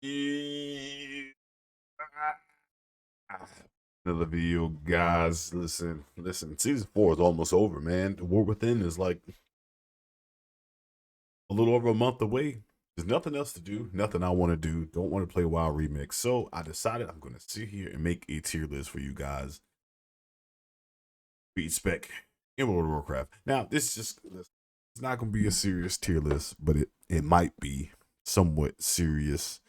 Yeah. Another video, guys. Listen. Season 4 is almost over, man. The War Within is like a little over a month away. There's nothing else to do, nothing I want to do. Don't want to play WoW Remix. So I decided I'm going to sit here and make a tier list for you guys. Beat spec in World of Warcraft. Now, this is just, it's not going to be a serious tier list, but it might be somewhat serious.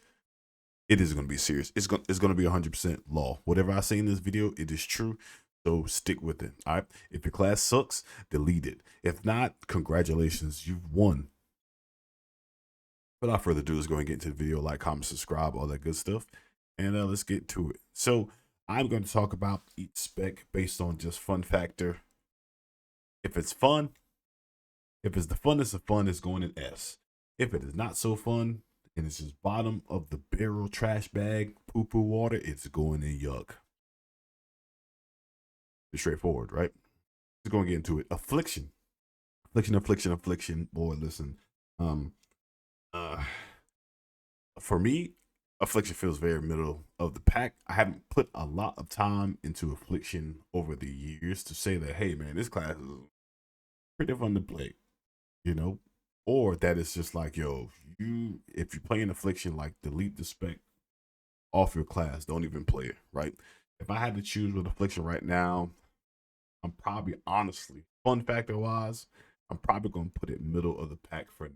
It is going to be serious. It's going to be 100% law. Whatever I say in this video, it is true. So stick with it. All right. If your class sucks, delete it. If not, congratulations, you've won. Without further ado, let's go and get into the video. Like, comment, subscribe, all that good stuff, and let's get to it. So I'm going to talk about each spec based on just fun factor. If it's fun, if it's the funnest of fun, it's going in S. If it is not so fun, and it's just bottom of the barrel trash bag poo-poo water, it's going in yuck. It's straightforward, right? Let's go and get into it. Affliction. Boy, listen. For me, Affliction feels very middle of the pack. I haven't put a lot of time into Affliction over the years to say that, hey man, this class is pretty fun to play, you know? Or that it's just like, yo, if you're playing Affliction, like delete the spec off your class. Don't even play it, right? If I had to choose with Affliction right now, I'm probably honestly, fun factor wise, I'm probably gonna put it middle of the pack for,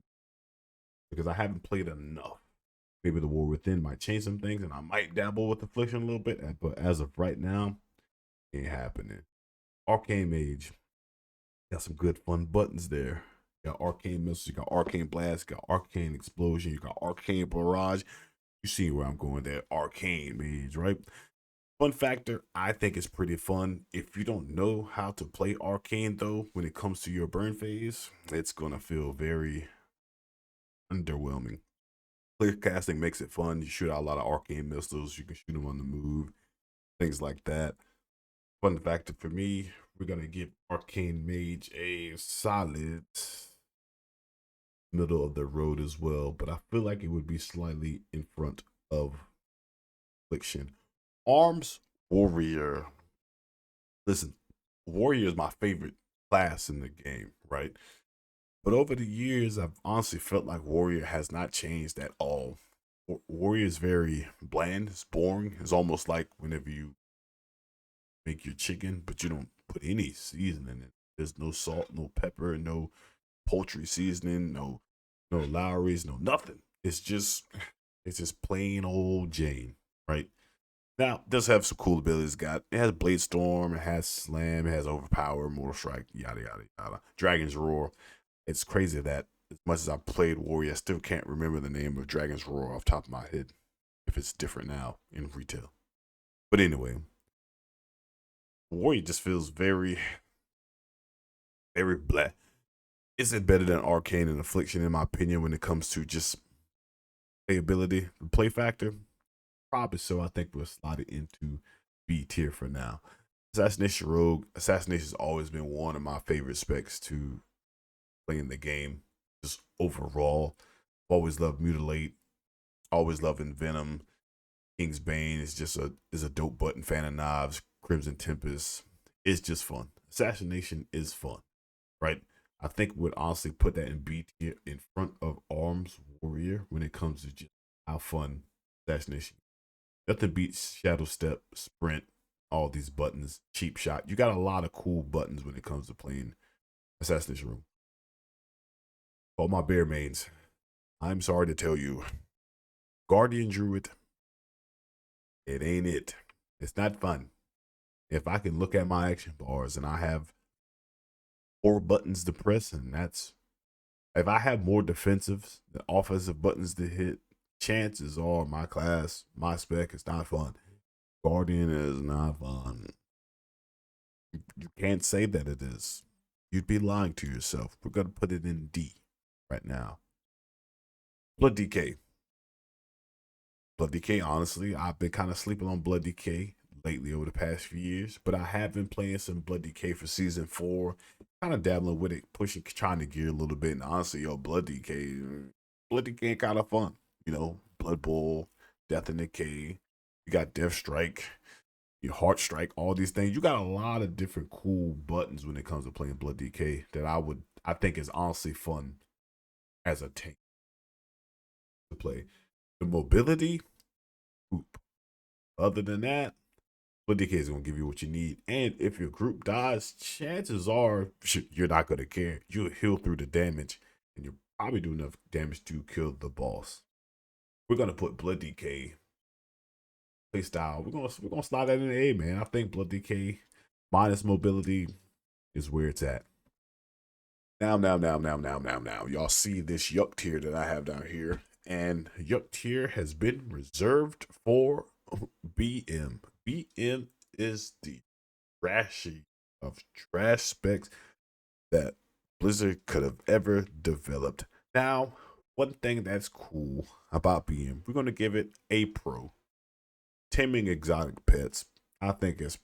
because I haven't played enough. Maybe the War Within might change some things, and I might dabble with Affliction a little bit. But as of right now, ain't happening. Arcane Mage, got some good fun buttons there. You got Arcane Missile, you got Arcane Blast, you got Arcane Explosion, you got Arcane Barrage. You see where I'm going there. Arcane Mage, right? Fun factor, I think it's pretty fun. If you don't know how to play Arcane, though, when it comes to your burn phase, it's gonna feel very underwhelming. Clear casting makes it fun. You shoot out a lot of arcane missiles. You can shoot them on the move, things like that. Fun factor for me, we're gonna give Arcane Mage a solid middle of the road as well, but I feel like it would be slightly in front of Affliction. Arms Warrior. Listen, Warrior is my favorite class in the game, right? But over the years, I've honestly felt like Warrior has not changed at all. Warrior is very bland. It's boring. It's almost like whenever you make your chicken, but you don't put any seasoning in it. There's no salt, no pepper, no poultry seasoning, no Lowry's, no nothing. It's just plain old Jane, right? Now, it does have some cool abilities. It has Blade Storm, it has Slam, it has Overpower, Mortal Strike, yada yada yada. Dragon's Roar. It's crazy that as much as I played Warrior, I still can't remember the name of Dragon's Roar off the top of my head, if it's different now in retail. But anyway, Warrior just feels very, very black. Is it better than Arcane and Affliction, in my opinion, when it comes to just playability, the play factor? Probably so. I think we'll slide it into B tier for now. Assassination Rogue. Assassination has always been one of my favorite specs to playing the game, just overall. Always loved Mutilate, always loved Venom. King's Bane is just a dope button. Fan of Knives, Crimson Tempest. It's just fun. Assassination is fun, right? I think would honestly put that in B tier in front of Arms Warrior when it comes to just how fun Assassination. Nothing beats Shadow Step, Sprint, all these buttons, Cheap Shot. You got a lot of cool buttons when it comes to playing Assassination Room. All my bear mains, I'm sorry to tell you, Guardian Druid, it ain't it. It's not fun. If I can look at my action bars and I have 4 buttons to press, and that's, if I have more defensive than offensive buttons to hit, chances are my class, my spec is not fun. Guardian is not fun. You can't say that it is. You'd be lying to yourself. We're going to put it in D right now. Blood DK. Blood DK, honestly, I've been kind of sleeping on Blood DK lately over the past few years, but I have been playing some Blood DK for season 4, kind of dabbling with it, pushing, trying to gear a little bit. And honestly, Blood DK kind of fun. You know, Blood Bowl, Death and Decay, you got Death Strike, your Heart Strike, all these things. You got a lot of different cool buttons when it comes to playing Blood DK that I think is honestly fun as a tank to play. The mobility, oop. Other than that, Blood DK is gonna give you what you need. And if your group dies, chances are you're not gonna care. You'll heal through the damage, and you'll probably do enough damage to kill the boss. We're gonna put Blood DK play style. We're gonna slide that in the A, man. I think Blood DK minus mobility is where it's at. Now. Y'all see this yuck tier that I have down here. And yuck tier has been reserved for BM. BM is the trashy of trash specs that Blizzard could have ever developed. Now, one thing that's cool about BM, we're going to give it a pro. Taming exotic pets, I think is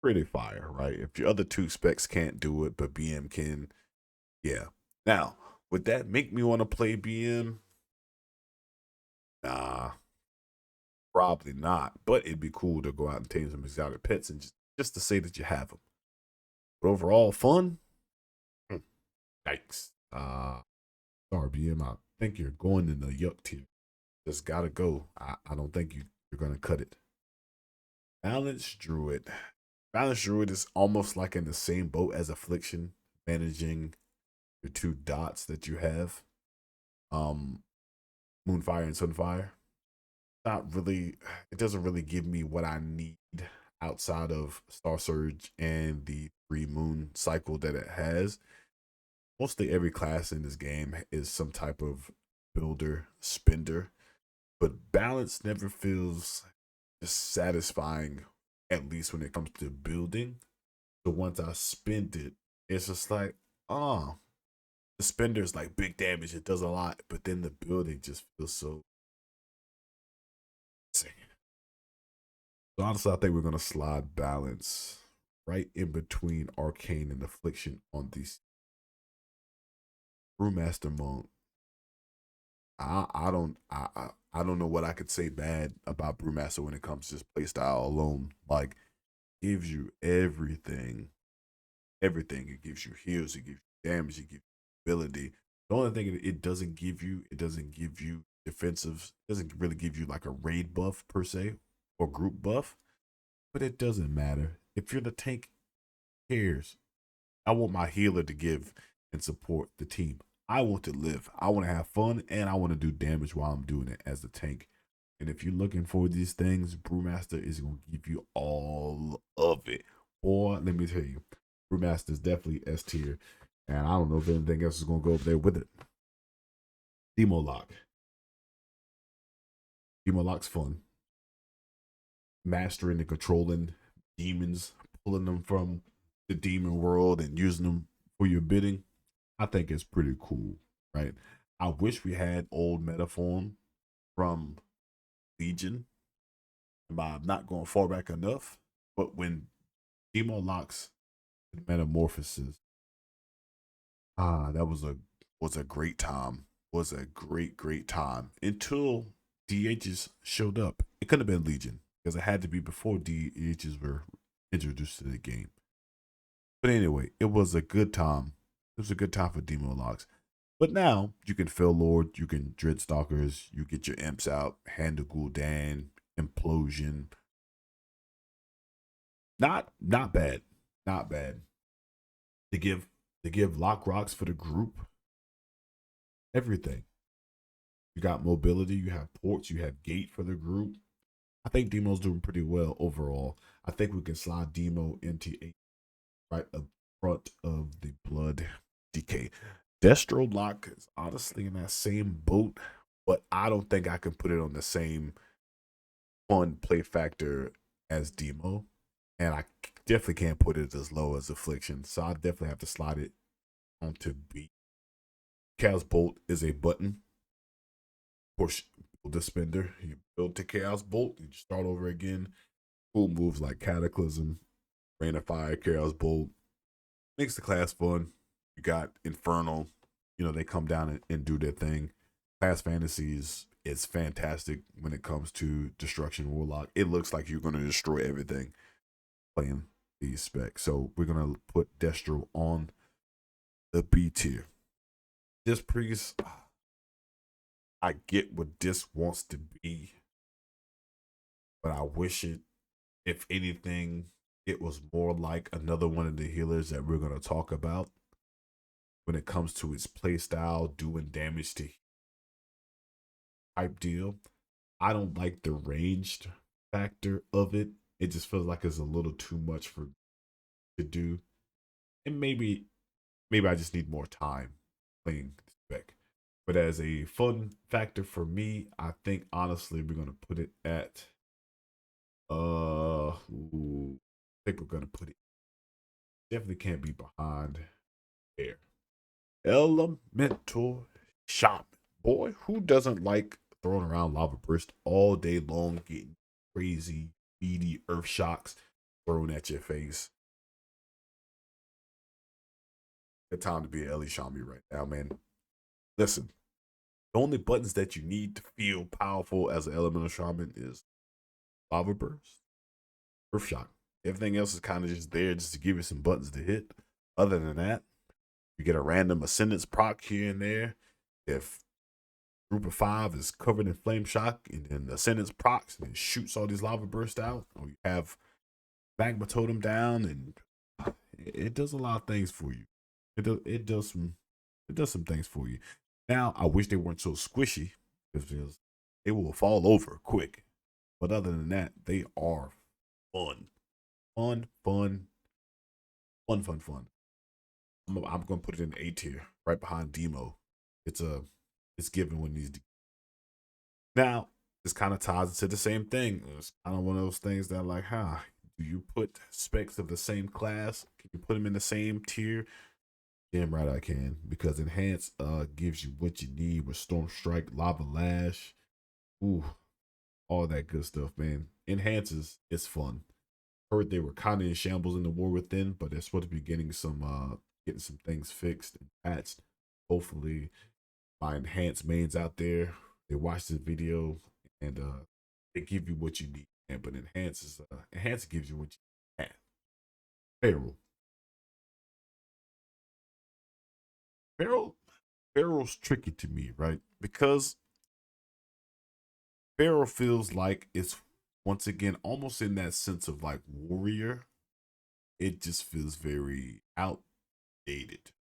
pretty fire, right? If your other two specs can't do it, but BM can, yeah. Now, would that make me want to play BM? Nah, probably not. But it'd be cool to go out and tame some exotic pets and just to say that you have them. But overall, fun. Yikes. Sorry, BM. I think you're going in the yuck tier. Just gotta go. I don't think you're gonna cut it. Balanced Druid. Balanced Druid is almost like in the same boat as Affliction, managing your two dots that you have. Moonfire and Sunfire. Not really, it doesn't really give me what I need outside of Star Surge and the 3 moon cycle that it has. Mostly every class in this game is some type of builder, spender, but balance never feels just satisfying, at least when it comes to building. So once I spend it, it's just like, oh, the spender is like big damage, it does a lot, but then the building just feels so. So honestly, I think we're gonna slide balance right in between Arcane and Affliction on these. Brewmaster monk. I don't know what I could say bad about Brewmaster when it comes to just playstyle alone. Like, gives you everything. Everything. It gives you heals, it gives you damage, it gives you ability. The only thing it doesn't give you defensive, it doesn't really give you like a raid buff per se or group buff. But it doesn't matter. If you're the tank, who cares? I want my healer to give and support the team. I want to live. I want to have fun, and I want to do damage while I'm doing it as the tank. And if you're looking for these things, Brewmaster is going to give you all of it. Boy, let me tell you, Brewmaster is definitely S tier, and I don't know if anything else is going to go up there with it. Demo Lock. Demo Lock's fun. Mastering and controlling demons, pulling them from the demon world and using them for your bidding, I think it's pretty cool, right? I wish we had old meta form from Legion. I'm not going far back enough, but when Demo Locks metamorphosis, that was a great time. Was a great time until DHs showed up. It couldn't have been Legion because it had to be before DHs were introduced to the game. But anyway, it was a good time. It was a good time for Demo Locks. But now you can Fell Lord, you can Dreadstalkers, you get your imps out, Hand of Gul'dan, Implosion. Not bad. Not bad. To give Lock Rocks for the group. Everything. You got mobility, you have ports, you have gate for the group. I think Demo's doing pretty well overall. I think we can slide Demo into a right up front of the Blood DK. Destro Lock is honestly in that same boat, but I don't think I can put it on the same fun play factor as Demo. And I definitely can't put it as low as Affliction. So I definitely have to slide it onto B. Chaos Bolt is a button. Push the spender. You build to Chaos Bolt and you start over again. Cool moves like Cataclysm, Rain of Fire, Chaos Bolt. Makes the class fun. You got Infernal. You know, they come down and do their thing. Class Fantasies is fantastic when it comes to destruction warlock. It looks like you're going to destroy everything playing these specs. So we're going to put Destro on the B tier. This priest, I get what this wants to be, but I wish it, if anything, it was more like another one of the healers that we're going to talk about when it comes to its playstyle, doing damage to type deal. I don't like the ranged factor of it. It just feels like it's a little too much for to do. And maybe I just need more time playing spec. But as a fun factor for me, I think honestly we're gonna put it at I think we're gonna put it, definitely can't be behind there. Elemental Shaman. Boy, who doesn't like throwing around lava burst all day long, getting crazy, beady earth shocks thrown at your face? Good time to be an Enh Shaman right now, man. Listen, the only buttons that you need to feel powerful as an Elemental Shaman is lava burst, earth shock. Everything else is kind of just there just to give you some buttons to hit. Other than that, you get a random ascendance proc here and there. If group of 5 is covered in flame shock and then the ascendance procs and it shoots all these lava bursts out, or you have magma totem down, and it does a lot of things for you. It does some things for you. Now I wish they weren't so squishy because they will fall over quick. But other than that, they are fun. Fun. I'm gonna put it in A tier, right behind Demo. It's given when these. Now this kind of ties into the same thing. It's kind of one of those things that like, do you put specs of the same class? Can you put them in the same tier? Damn right I can, because enhance gives you what you need with storm strike, lava lash, ooh, all that good stuff, man. Enhances, it's fun. Heard they were kind of in shambles in the war within, but they're supposed to be getting some things fixed and patched. Hopefully my enhanced mains out there, they watch this video and they give you what you need. And but enhance gives you what you have. Feral. Feral Feral's tricky to me, right? Because Feral feels like it's once again almost in that sense of like warrior. It just feels very outdated.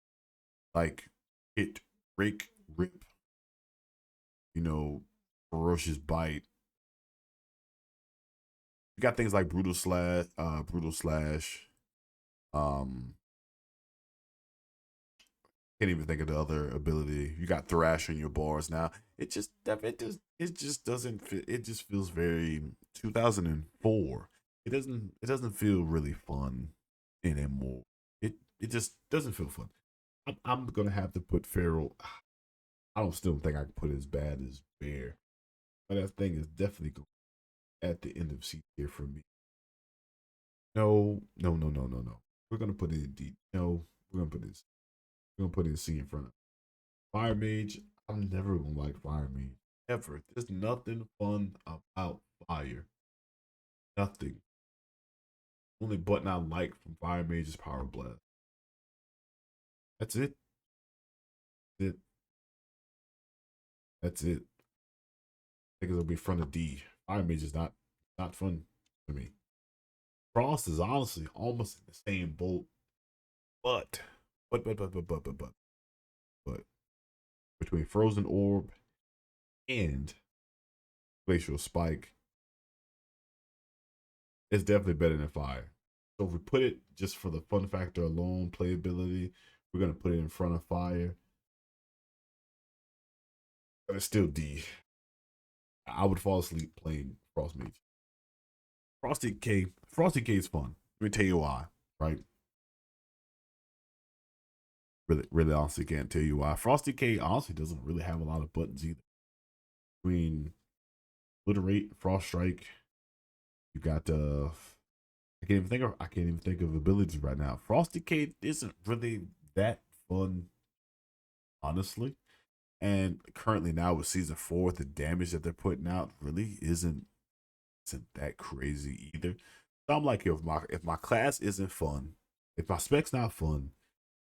Like hit, break, rip, you know, ferocious bite. You got things like brutal slash. Um, can't even think of the other ability. You got thrash in your bars now. It just doesn't fit. It just feels very 2004. It doesn't feel really fun anymore. It just doesn't feel fun. I'm gonna have to put Feral. I don't still think I can put it as bad as Bear, but that thing is definitely at the end of C tier for me. No. We're gonna put it in D. No, we're gonna put this. We're gonna put it in C in front of Fire Mage. I'm never gonna like Fire Mage ever. There's nothing fun about fire. Nothing. Only button I like from Fire Mage is Power Blast. That's it. That's it. That's it. I think it'll be front of D. Fire Mage is not fun for me. Frost is honestly almost in the same boat, but but between Frozen Orb and Glacial Spike, it's definitely better than Fire. So if we put it just for the fun factor alone, playability, we're gonna put it in front of Fire. But it's still D. I would fall asleep playing Frost Mage. Frosty K is fun. Let me tell you why, right? Really honestly can't tell you why. Frosty K honestly doesn't really have a lot of buttons either. Between Obliterate, Frost Strike, you got I can't even think of abilities right now. Frosty K isn't really that fun, honestly. And currently now with season 4, the damage that they're putting out really isn't that crazy either. So I'm like, if my class isn't fun, if my spec's not fun,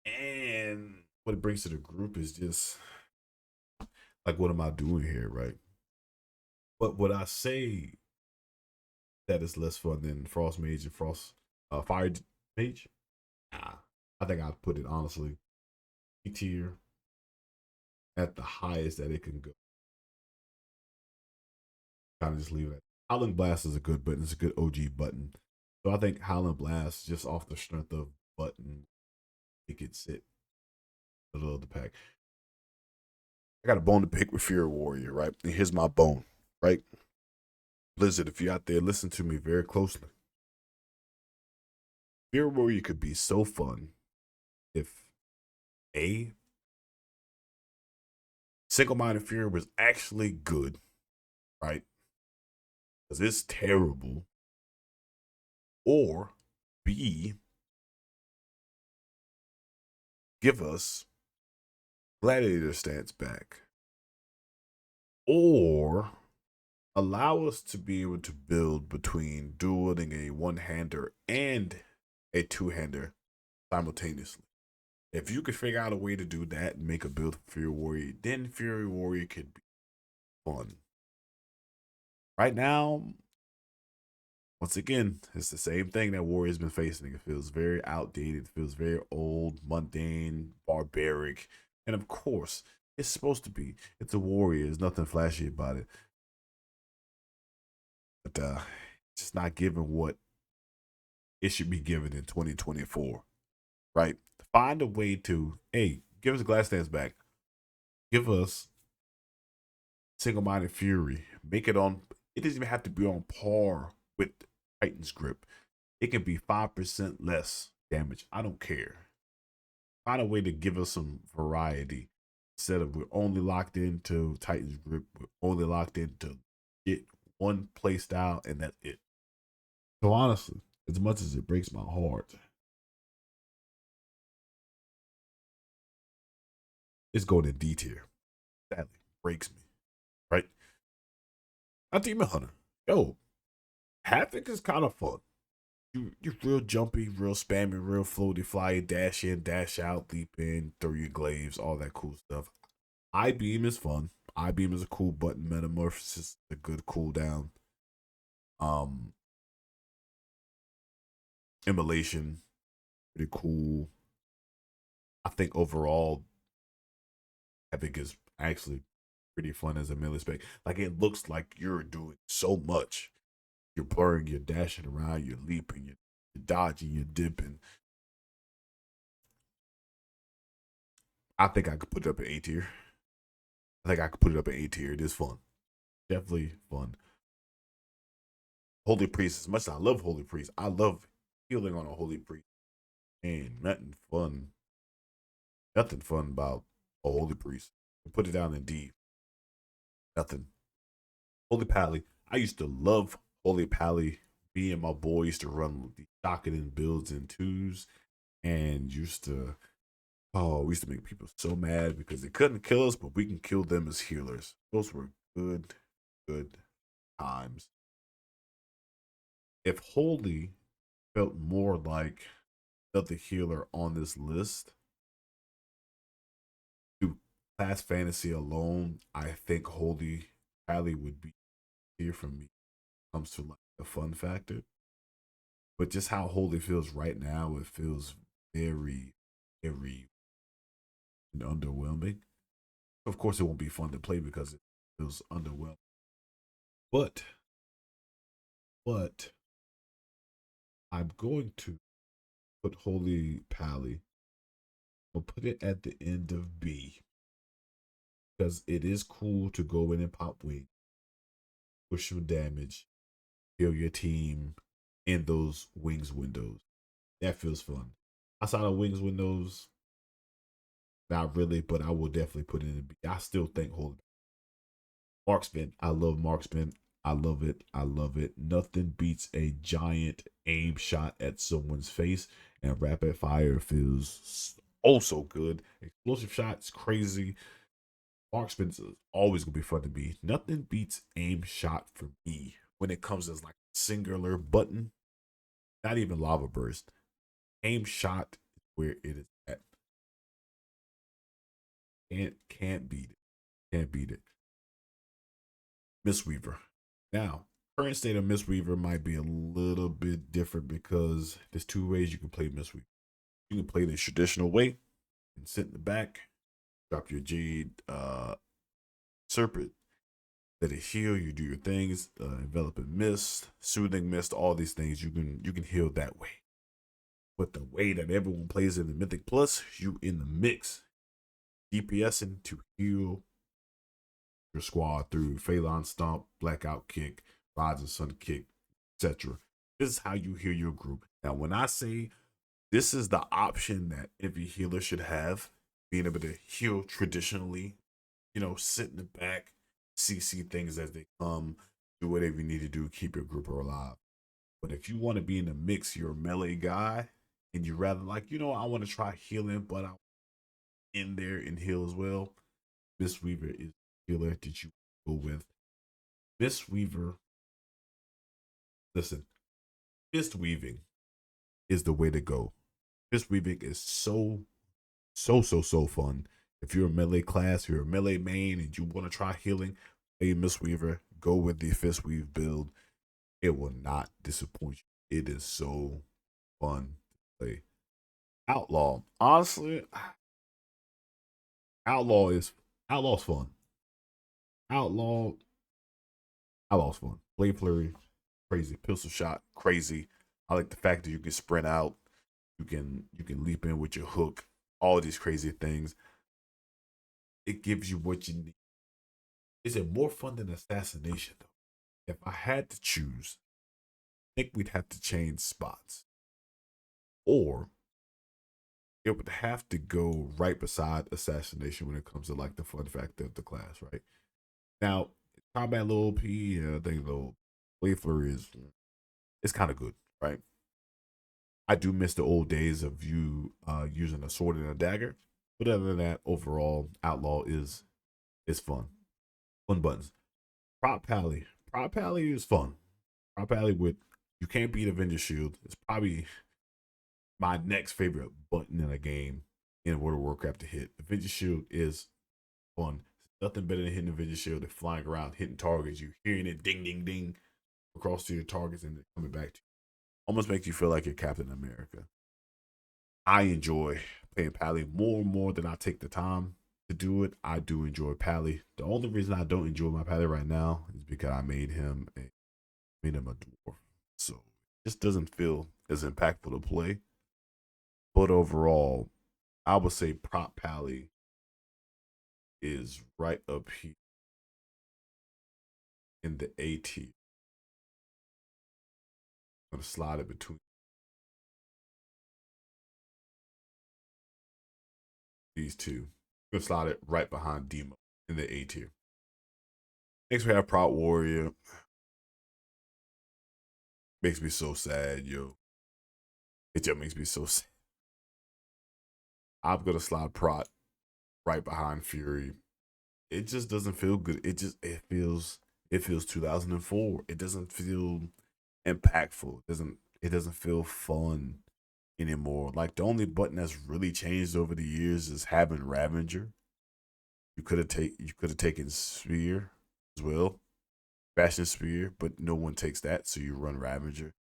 and what it brings to the group is just like, what am I doing here, right? But would I say that it's less fun than Frost Mage and Fire Mage? Nah, I think I'd put it honestly E tier at the highest that it can go. Kind of just leave it at Howling Blast is a good button. It's a good OG button. So I think Howling Blast, just off the strength of button, it could sit middle of the pack. I got a bone to pick with Fury Warrior, right? And here's my bone, right? Blizzard, if you're out there, listen to me very closely. Fury Warrior could be so fun if A, Single Minded Fury was actually good, right? Because it's terrible. Or B, give us Gladiator stance back. Or allow us to be able to build between dueling a one-hander and a two-hander simultaneously. If you could figure out a way to do that and make a build for Fury Warrior, then Fury Warrior could be fun. Right now, once again, it's the same thing that Warrior's been facing. It feels very outdated, it feels very old, mundane, barbaric. And of course, it's supposed to be. It's a Warrior. There's nothing flashy about it. But just not given what it should be given in 2024. Right? Find a way to, hey, give us a glass stance back. Give us Single Minded Fury. Make it on, it doesn't even have to be on par with Titan's Grip. It can be 5% less damage. I don't care. Find a way to give us some variety instead of we're only locked into Titan's Grip. We're only locked into get one play style and that's it. So honestly, as much as it breaks my heart, it's going in D tier. Sadly, breaks me. Right? A Demon Hunter. Yo, Havoc is kind of fun. You're real jumpy, real spammy, real floaty, fly, dash in, dash out, leap in, throw your glaives, all that cool stuff. I beam is fun. I beam is a cool button. Metamorphosis, a good cooldown. Immolation, pretty cool. I think overall, Havoc is actually pretty fun as a melee spec. Like it looks like you're doing so much. You're blurring, you're dashing around, you're leaping, you're dodging, you're dipping. I think I could put it up at A tier. I think I could put it up at A tier. It is fun. Definitely fun. Holy Priest, as much as I love Holy Priest, I love healing on a Holy Priest. And nothing fun. Nothing fun about a Holy Priest. Put it down in D. Nothing. Holy Pally. I used to love Holy Pally. Me and my boy used to run the docketing builds in twos and used to, oh, we used to make people so mad because they couldn't kill us, but we can kill them as healers. Those were good, good times. If Holy felt more like the healer on this list, to class fantasy alone, I think Holy Pally would be here for me when it comes to like the fun factor. But just how Holy feels right now, it feels very, very underwhelming. Of course, it won't be fun to play because it feels underwhelming. But, but I'm going to put Holy Pally. I'll put it at the end of B because it is cool to go in and pop wing, push some damage, heal your team in those wings windows. That feels fun. Outside of wings windows, not really, but I will definitely put it in B. I still think Holy Marksman. I love Marksman. I love it. I love it. Nothing beats a giant aim shot at someone's face, and rapid fire feels also good. Explosive shots, crazy. Marksman is always gonna be fun to me. Nothing beats aim shot for me when it comes as like a singular button, not even lava burst. Aim shot is where it is at. Can't beat it. Can't beat it. Mistweaver. Now, current state of Mistweaver might be a little bit different because there's two ways you can play Mistweaver. You can play the traditional way and sit in the back, drop your Jade Serpent, let it heal. You do your things, enveloping mist, soothing mist, all these things. You can heal that way. But the way that everyone plays in the Mythic Plus, you in the mix, DPSing to heal your squad through Phalanx Stomp, Blackout Kick, Rising Sun Kick, etc. This is how you heal your group. Now, when I say this is the option that every healer should have, being able to heal traditionally, sit in the back, CC things as they come, do whatever you need to do, keep your group alive. But if you want to be in the mix, you're a melee guy, and you rather I want to try healing, but I'm in there and heal as well. Mistweaver is the healer that you go with. Mistweaver, listen, Mistweaving is the way to go. Mistweaving is so fun. If you're a melee class, you're a melee main, and you want to try healing, play Mistweaver. Go with the Fistweave build. It will not disappoint you. It is so fun to play. Outlaw, honestly, Outlaw's fun. Outlaw, Outlaw's fun. Blade Flurry, crazy. Pistol Shot, crazy. I like the fact that you can sprint out, you can leap in with your hook, all these crazy things. It gives you what you need. Is it more fun than Assassination though? If I had to choose, I think we'd have to change spots. Or it would have to go right beside Assassination when it comes to like the fun factor of the class, right? Now, combat low OP, I think the Blade Flurry is it's kind of good, right? I do miss the old days of you using a sword and a dagger. But other than that, overall, Outlaw is fun. Fun buttons. Prop Pally. Prop Pally is fun. Prop Pally with you can't beat Avenger Shield. It's probably my next favorite button in a game in World of Warcraft to hit. Avenger Shield is fun. Nothing better than hitting Avenger Shield and flying around, hitting targets. You hearing it ding ding ding across to your targets and then coming back to you. Almost makes you feel like you're Captain America. I enjoy playing Pally more and more than I take the time to do it. I do enjoy Pally. The only reason I don't enjoy my Pally right now is because I made him a dwarf. So it just doesn't feel as impactful to play. But overall, I would say Prop Pally is right up here in the A tier. I'm gonna slide it between these two. I'm gonna slide it right behind Demo in the A tier. Next we have Prop Warrior. Makes me so sad, yo. It just makes me so sad. I'm gonna slide Prot right behind Fury. It just doesn't feel good. It feels 2004. It doesn't feel impactful. It doesn't feel fun anymore. Like the only button that's really changed over the years is having Ravager. You could have taken Spear as well, Fashion Spear, but no one takes that, so you run Ravager.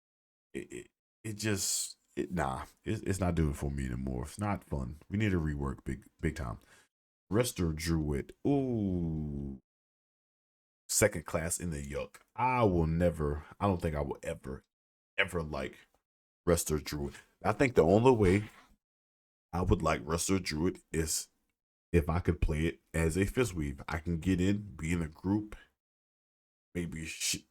It just it's not doing it for me anymore. It's not fun. We need to rework big time. Resto Druid. Ooh, second class in the yuck. I don't think I will ever like Resto Druid. I think the only way I would like Resto Druid is if I could play it as a Fistweave. I can get in, be in a group, maybe shift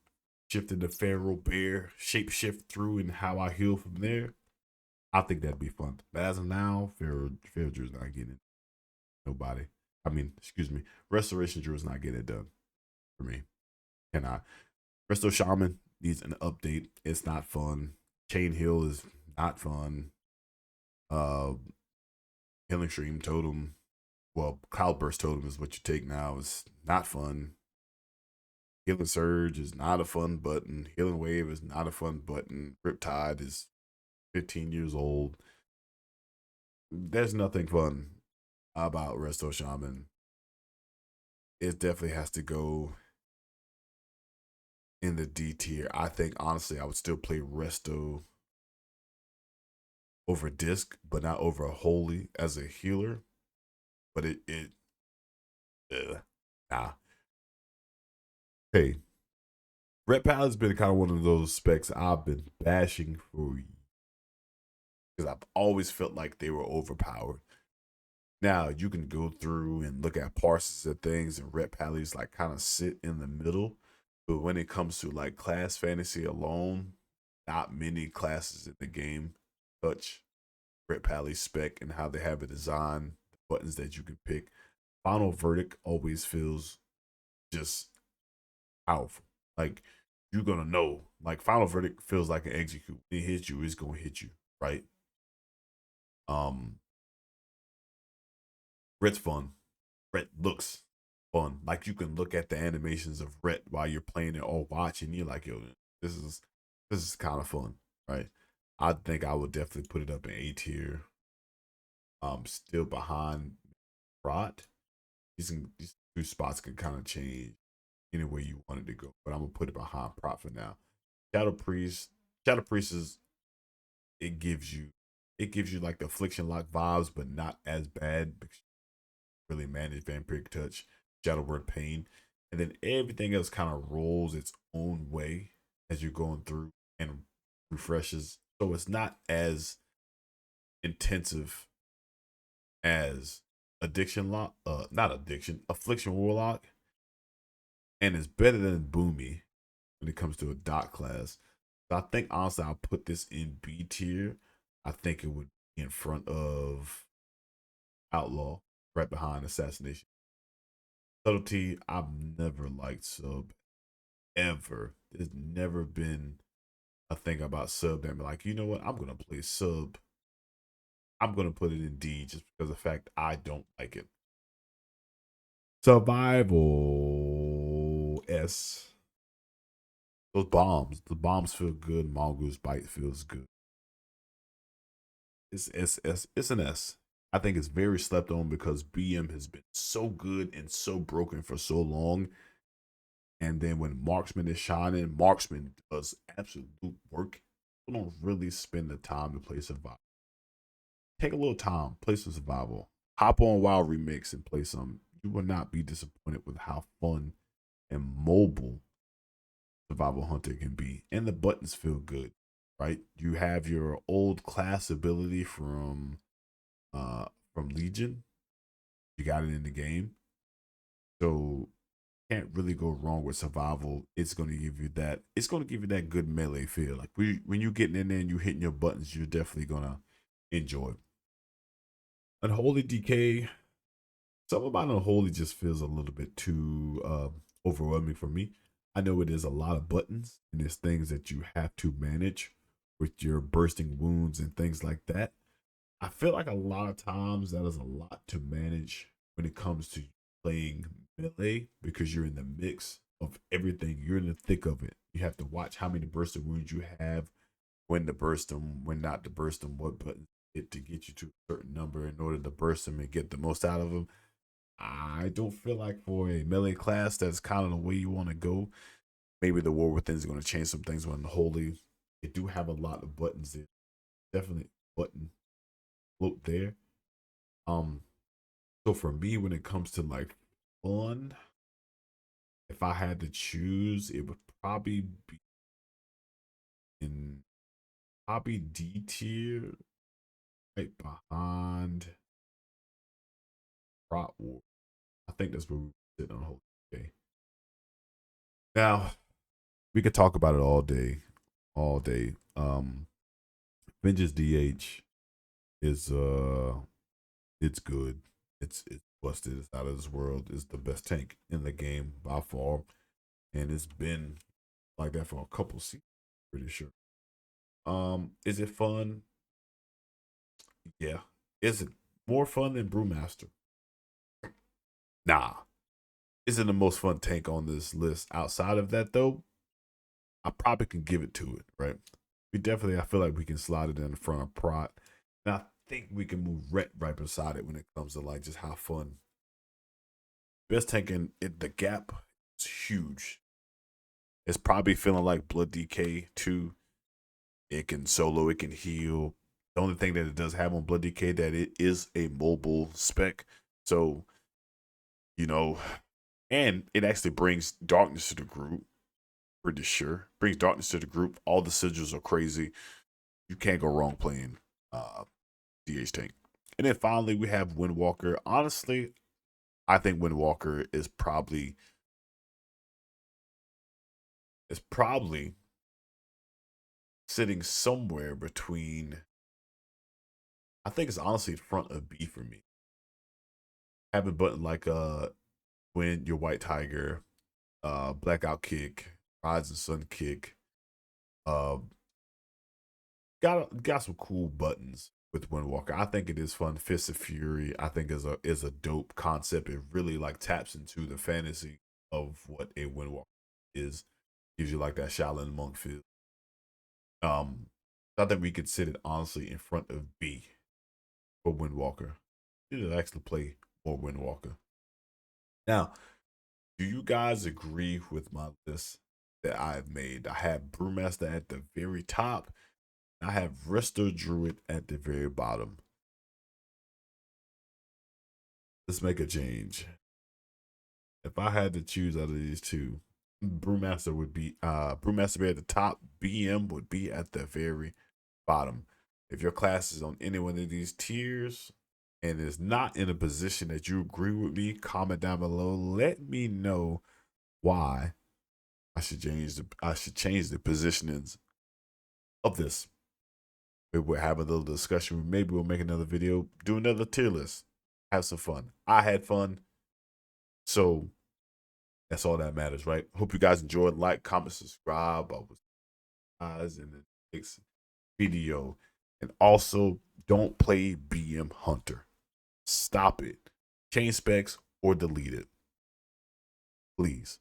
into Pharaoh Bear, shape shift through, and how I heal from there. I think that'd be fun. But as of now, Pharaoh Drew's not getting it. Nobody. I mean, excuse me. Restoration Drew is not getting it done for me. Cannot. Resto Shaman needs an update. It's not fun. Chain Hill is not fun. Uh, Healing Stream Totem well, Cloudburst Totem is what you take now. It's not fun. Healing Surge is not a fun button. Healing Wave is not a fun button. Riptide is 15 years old. There's nothing fun about Resto Shaman. It definitely has to go in the D tier. I think honestly, I would still play Resto over Disc, but not over Holy as a healer. But nah. Hey, Red Pal has been kind of one of those specs I've been bashing for because I've always felt like they were overpowered. Now you can go through and look at parses of things, and Red Pallies like kind of sit in the middle. But when it comes to like class fantasy alone, not many classes in the game touch Red Pally spec and how they have it designed, the buttons that you can pick. Final Verdict always feels just powerful. Like you're gonna know. Like Final Verdict feels like an execute. It hits you, it's gonna hit you, right? Um, Ret's fun. Ret looks fun. Like you can look at the animations of Ret while you're playing it or watching. You're like, yo, this is kind of fun, right? I think I would definitely put it up in A tier. Still behind Rot. These two spots can kind of change any way you want it to go, but I'm gonna put it behind Prot for now. Shadow Priest. Shadow Priest is it gives you like the Affliction Lock vibes, but not as bad because you really manage Vampiric Touch, Shadow Word Pain, and then everything else kind of rolls its own way as you're going through and refreshes. So it's not as intensive as Addiction Lock, not Addiction, Affliction Warlock, and it's better than Boomy when it comes to a dot class. So I think honestly I'll put this in B tier. I think it would be in front of Outlaw, right behind Assassination. Subtlety, I've never liked sub ever. There's never been a thing about sub that I'm like, you know what, I'm gonna play sub. I'm gonna put it in D just because of the fact I don't like it. Survival S. The bombs feel good. Mongoose bite feels good. It's an S. I think it's very slept on because BM has been so good and so broken for so long. And then when Marksman is shining, Marksman does absolute work. People don't really spend the time to play survival. Take a little time, play some survival. Hop on Wild Remix and play some. You will not be disappointed with how fun and mobile Survival Hunter can be. And the buttons feel good, right? You have your old class ability from Legion. You got it in the game. So can't really go wrong with survival. It's gonna give you that. It's gonna give you that good melee feel. Like when you're getting in there and you hitting your buttons, you're definitely gonna enjoy. Unholy Decay. Something about Unholy just feels a little bit too overwhelming for me. I know it is a lot of buttons and there's things that you have to manage with your bursting wounds and things like that. I feel like a lot of times that is a lot to manage when it comes to playing melee because you're in the mix of everything. You're in the thick of it. You have to watch how many bursting wounds you have, when to burst them, when not to burst them, what button hit to get you to a certain number in order to burst them and get the most out of them. I don't feel like for a melee class that's kind of the way you want to go. Maybe the War Within is going to change some things when Holy. They do have a lot of buttons there. Definitely button float there. Um, so for me, when it comes to like fun, if I had to choose, it would probably be in probably D tier, right behind Prot War. I think that's where we sit on Holy. Okay. Now we could talk about it all day, all day. Vengeance DH is it's good. It's busted. It's out of this world. It's the best tank in the game by far, and it's been like that for a couple seasons. Pretty sure. Is it fun? Yeah. Is it more fun than Brewmaster? Nah, isn't the most fun tank on this list. Outside of that, though, I probably can give it to it, right? I feel like we can slide it in front of Prot. And I think we can move Ret right beside it when it comes to like just how fun. Best tanking, the gap is huge. It's probably feeling like Blood DK too. It can solo, it can heal. The only thing that it does have on Blood DK that it is a mobile spec. So, you know, and it actually brings darkness to the group. Pretty sure. Brings darkness to the group. All the sigils are crazy. You can't go wrong playing DH tank. And then finally we have Windwalker. Honestly, I think Windwalker is probably sitting somewhere between, I think it's honestly front of B for me. Have a button like Win Your White Tiger, Blackout Kick, Rising Sun Kick. Uh got some cool buttons with Windwalker. I think it is fun. Fist of Fury, I think is a dope concept. It really like taps into the fantasy of what a Windwalker is. Gives you like that Shaolin monk feel. I think we could sit it honestly in front of B for Windwalker. You should actually play more Windwalker. Now, do you guys agree with my list that I've made? I have Brewmaster at the very top. I have Resto Druid at the very bottom. Let's make a change. If I had to choose out of these two, Brewmaster would be at the top. BM would be at the very bottom. If your class is on any one of these tiers and is not in a position that you agree with me, comment down below. Let me know why I should change the positionings of this. Maybe we'll have a little discussion. Maybe we'll make another video, do another tier list, have some fun. I had fun, so that's all that matters, right? Hope you guys enjoyed. Like, comment, subscribe. I was guys in the next video, and also don't play BM Hunter. Stop it. Change specs or delete it, please.